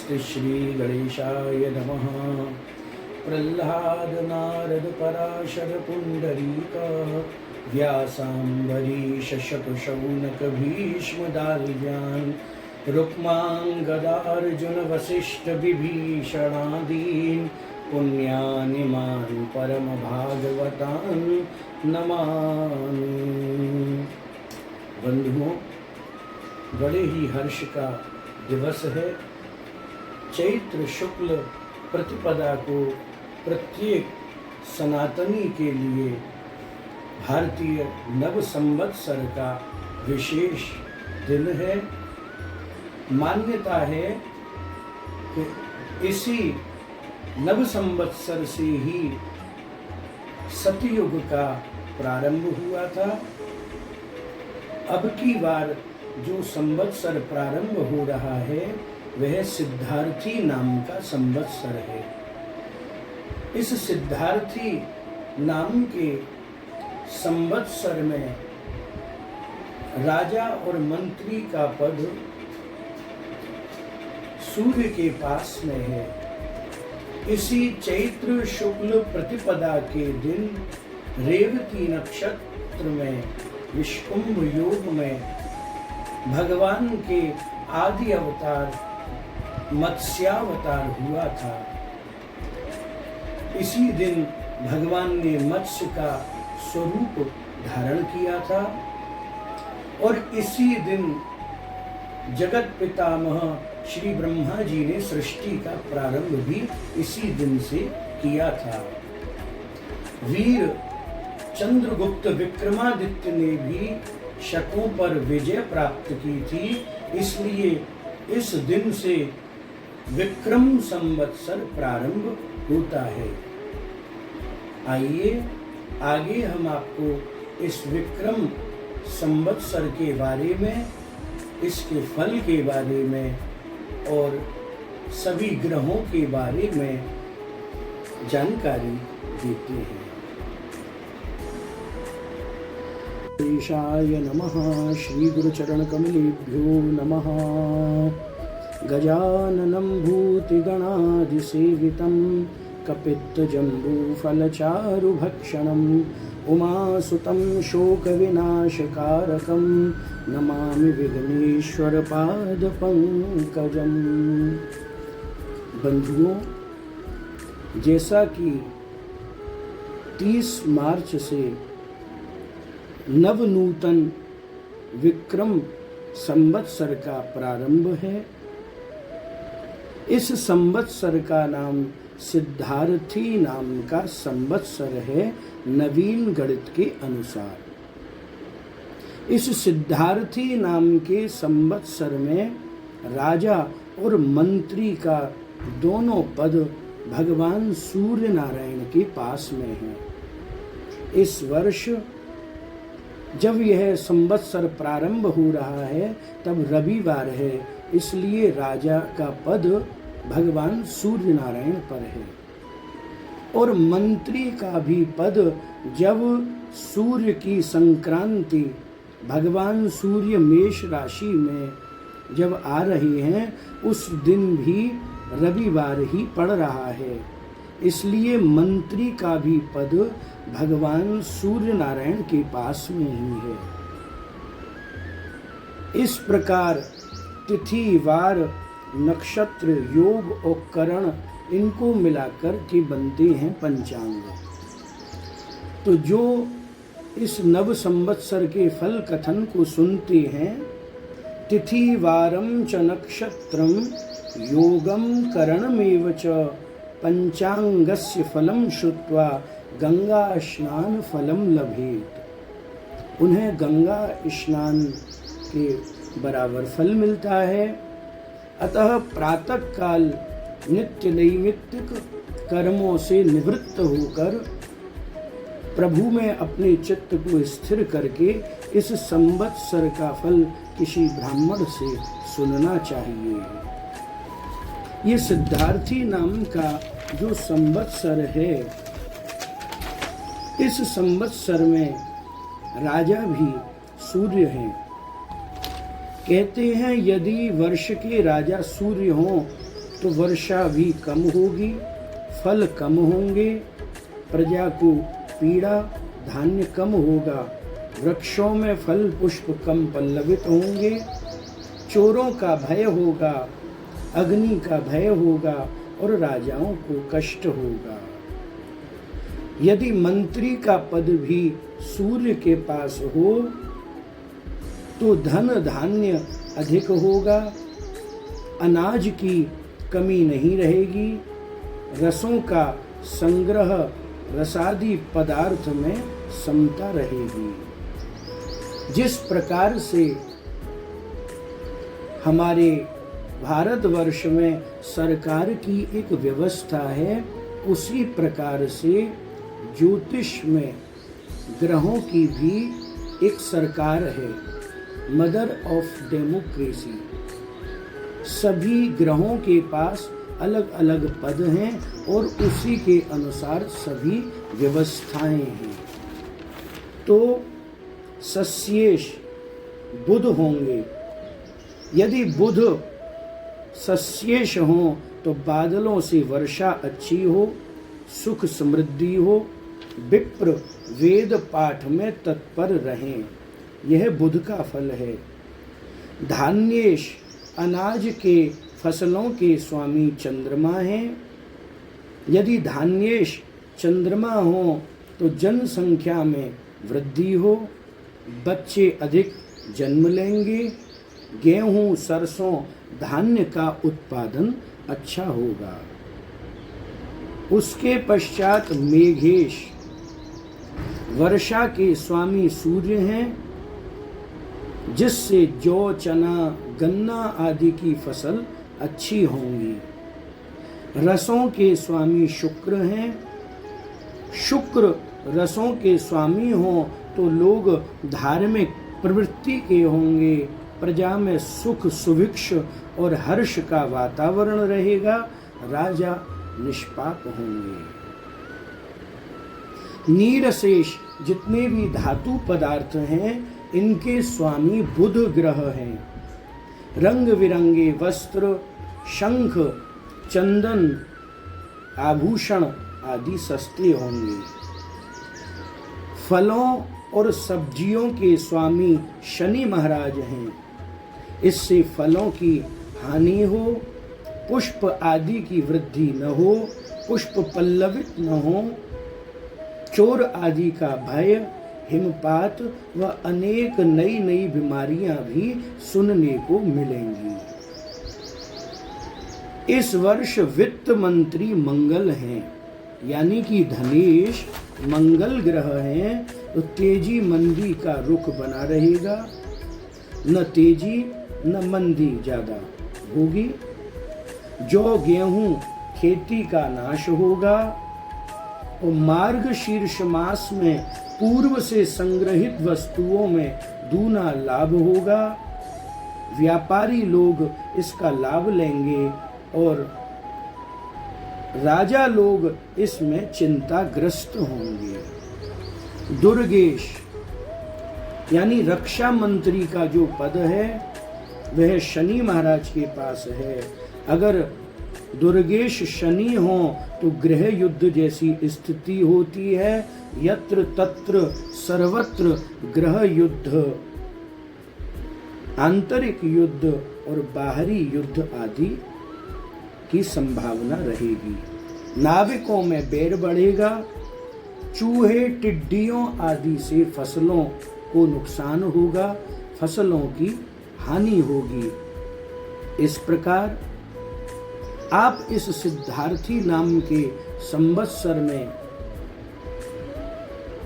नमस्ते श्री गणेशाय नमः। प्रह्लाद नारद पराशर पुंडरीक व्यासाम्बरीश शकुशौनक भीष्म दाल्यान् रुक्मां गदार्जुन वसिष्ठ विभीषणादीन् पुण्यानिमान् परम भागवतान् नमामि। बंधुओं, बड़े ही हर्ष का दिवस है। चैत्र शुक्ल प्रतिपदा को प्रत्येक सनातनी के लिए भारतीय नव संवत्सर का विशेष दिन है। मान्यता है कि इसी नव संवत्सर से ही सतयुग का प्रारंभ हुआ था। अब की बार जो संवत्सर प्रारंभ हो रहा है वह सिद्धार्थी नाम का संवत्सर है। इस सिद्धार्थी नाम के संवत्सर में राजा और मंत्री का पद सूर्य के पास में है। इसी चैत्र शुक्ल प्रतिपदा के दिन रेवती नक्षत्र में विश्वकुंभ योग में भगवान के आदि अवतार मत्स्यावतार हुआ था। इसी दिन भगवान ने मत्स्य का स्वरूप धारण किया था और इसी दिन जगत पितामह श्री ब्रह्मा जी ने सृष्टि का प्रारंभ भी इसी दिन से किया था। वीर चंद्रगुप्त विक्रमादित्य ने भी शकों पर विजय प्राप्त की थी, इसलिए इस दिन से विक्रम संवत्सर प्रारंभ होता है। आइए आगे हम आपको इस विक्रम संवत्सर के बारे में, इसके फल के बारे में और सभी ग्रहों के बारे में जानकारी देते हैं। गणेशाय नमः। श्री गुरुचरण कमलेभ्यो नमः। गजाननं भूतिगणादिसेवितं कपित्तजम्बूफलचारुभक्षणम् उमासुतं शोकविनाशकारकं नमामि विघ्नेश्वरपादपङ्कजम्। बंधुओं, जैसा कि 30 मार्च से नवनूतन विक्रम संवत्सर का प्रारंभ है। इस संवत्सर का नाम सिद्धार्थी नाम का संवत्सर है नवीन गणित के अनुसार। इस सिद्धार्थी नाम के संवत्सर में राजा और मंत्री का दोनों पद भगवान सूर्य नारायण के पास में है। इस वर्ष जब यह संवत्सर प्रारंभ हो रहा है तब रविवार है, इसलिए राजा का पद भगवान सूर्य नारायण पर है और मंत्री का भी पद जब सूर्य की संक्रांति भगवान सूर्य मेष राशि में जब आ रहे हैं उस दिन भी रविवार ही पड़ रहा है, इसलिए मंत्री का भी पद भगवान सूर्य नारायण के पास में ही है। इस प्रकार तिथि, वार, नक्षत्र, योग और करण इनको मिलाकर के बनते हैं पंचांग। तो जो इस नव संवत्सर के फल कथन को सुनते हैं, तिथि वारम च नक्षत्रम योगम करणमेव च पंचांगस्य फलम श्रुत्वा गंगा स्नान फलम लभेत। उन्हें गंगा स्नान के बराबर फल मिलता है। अतः प्रातः काल नित्य नैमित्तिक कर्मों से निवृत्त होकर प्रभु में अपने चित्त को स्थिर करके इस संवत्सर का फल किसी ब्राह्मण से सुनना चाहिए। ये सिद्धार्थी नाम का जो संवत्सर है, इस संवत्सर में राजा भी सूर्य हैं। कहते हैं यदि वर्ष के राजा सूर्य हों तो वर्षा भी कम होगी, फल कम होंगे, प्रजा को पीड़ा, धान्य कम होगा, वृक्षों में फल पुष्प कम पल्लवित होंगे, चोरों का भय होगा, अग्नि का भय होगा और राजाओं को कष्ट होगा। यदि मंत्री का पद भी सूर्य के पास हो तो धन धान्य अधिक होगा, अनाज की कमी नहीं रहेगी, रसों का संग्रह, रसादी पदार्थ में समता रहेगी। जिस प्रकार से हमारे भारतवर्ष में सरकार की एक व्यवस्था है, उसी प्रकार से ज्योतिष में ग्रहों की भी एक सरकार है, मदर ऑफ डेमोक्रेसी। सभी ग्रहों के पास अलग अलग पद हैं और उसी के अनुसार सभी व्यवस्थाएं हैं। तो सस्येश बुध होंगे। यदि बुध सस्येश हो तो बादलों से वर्षा अच्छी हो, सुख समृद्धि हो, विप्र वेद पाठ में तत्पर रहें, यह बुध का फल है। धान्येश अनाज के फसलों के स्वामी चंद्रमा हैं। यदि धान्येश चंद्रमा हो तो जनसंख्या में वृद्धि हो, बच्चे अधिक जन्म लेंगे, गेहूं, सरसों, धान्य का उत्पादन अच्छा होगा। उसके पश्चात मेघेश वर्षा के स्वामी सूर्य हैं, जिससे जौ, चना, गन्ना आदि की फसल अच्छी होंगी। रसों के स्वामी शुक्र हैं। शुक्र रसों के स्वामी हों तो लोग धार्मिक प्रवृत्ति के होंगे, प्रजा में सुख, सुभिक्ष और हर्ष का वातावरण रहेगा, राजा निष्पाप होंगे। नीरशेष जितने भी धातु पदार्थ हैं, इनके स्वामी बुध ग्रह हैं। रंग बिरंगे वस्त्र, शंख, चंदन, आभूषण आदि सस्ते होंगे। फलों और सब्जियों के स्वामी शनि महाराज हैं। इससे फलों की हानि हो, पुष्प आदि की वृद्धि न हो, पुष्प पल्लवित न हो, चोर आदि का भय, हिमपात व अनेक नई नई बीमारियां भी सुनने को मिलेंगी। इस वर्ष वित्त मंत्री मंगल हैं, यानी कि धनेश मंगल ग्रह हैं, तो तेजी मंदी का रुख बना रहेगा, न तेजी न मंदी ज्यादा होगी। जौ, गेहूं, खेती का नाश होगा और मार्ग शीर्ष मास में पूर्व से संग्रहित वस्तुओं में दूना लाभ होगा। व्यापारी लोग इसका लाभ लेंगे और राजा लोग इसमें चिंताग्रस्त होंगे। दुर्गेश यानी रक्षा मंत्री का जो पद है वह शनि महाराज के पास है। अगर दुर्गेश शनि हो तो गृह युद्ध जैसी स्थिति होती है। यत्र तत्र सर्वत्र ग्रह युद्ध, आंतरिक युद्ध और बाहरी युद्ध आदि की संभावना रहेगी। नाविकों में बैर बढ़ेगा। चूहे, टिड्डियों आदि से फसलों को नुकसान होगा, फसलों की हानि होगी। इस प्रकार आप इस सिद्धार्थी नाम के संवत्सर में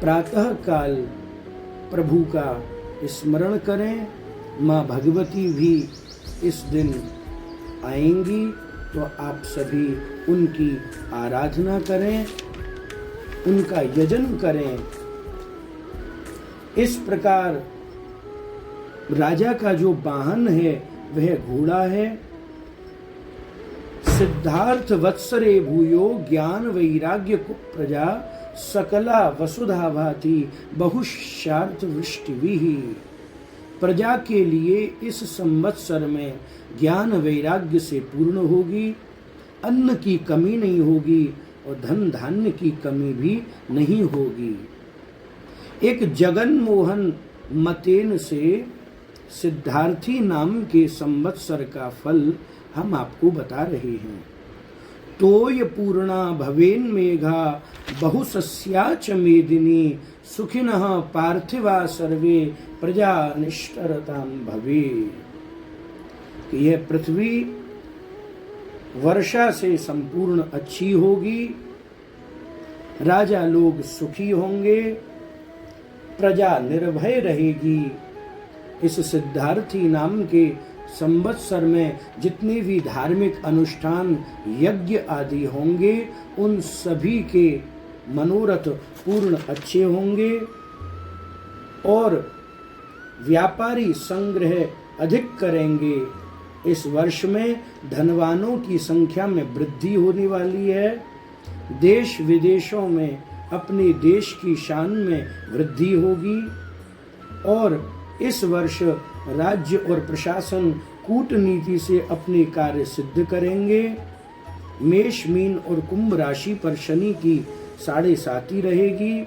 प्रातः काल प्रभु का स्मरण करें। माँ भगवती भी इस दिन आएंगी, तो आप सभी उनकी आराधना करें, उनका यजन करें। इस प्रकार राजा का जो वाहन है वह घोड़ा है। सिद्धार्थ वत्सरे भूयो ज्ञान वैराग्य को प्रजा सकला वसुधा भाति बहुश्यार्थ वृष्टिभिः। प्रजा के लिए इस संवत्सर में ज्ञान वैराग्य से पूर्ण होगी, अन्न की कमी नहीं होगी और धन धान्य की कमी भी नहीं होगी। एक जगन मोहन मतेन से सिद्धार्थी नाम के संवत्सर का फल हम आपको बता रहे हैं। तोय पूर्णा भवेन मेघा बहुसस्या च मेदिनी सुखिनः पार्थिवा सर्वे प्रजा निष्ठरताम भवे। कि यह पृथ्वी वर्षा से संपूर्ण अच्छी होगी, राजा लोग सुखी होंगे, प्रजा निर्भय रहेगी। इस सिद्धार्थी नाम के संवत्सर में जितने भी धार्मिक अनुष्ठान यज्ञ आदि होंगे उन सभी के मनोरथ पूर्ण अच्छे होंगे और व्यापारी संग्रह अधिक करेंगे। इस वर्ष में धनवानों की संख्या में वृद्धि होने वाली है। देश विदेशों में अपने देश की शान में वृद्धि होगी और इस वर्ष राज्य और प्रशासन कूटनीति से अपने कार्य सिद्ध करेंगे। मेष, मीन और कुंभ राशि पर शनि की 7.5 रहेगी।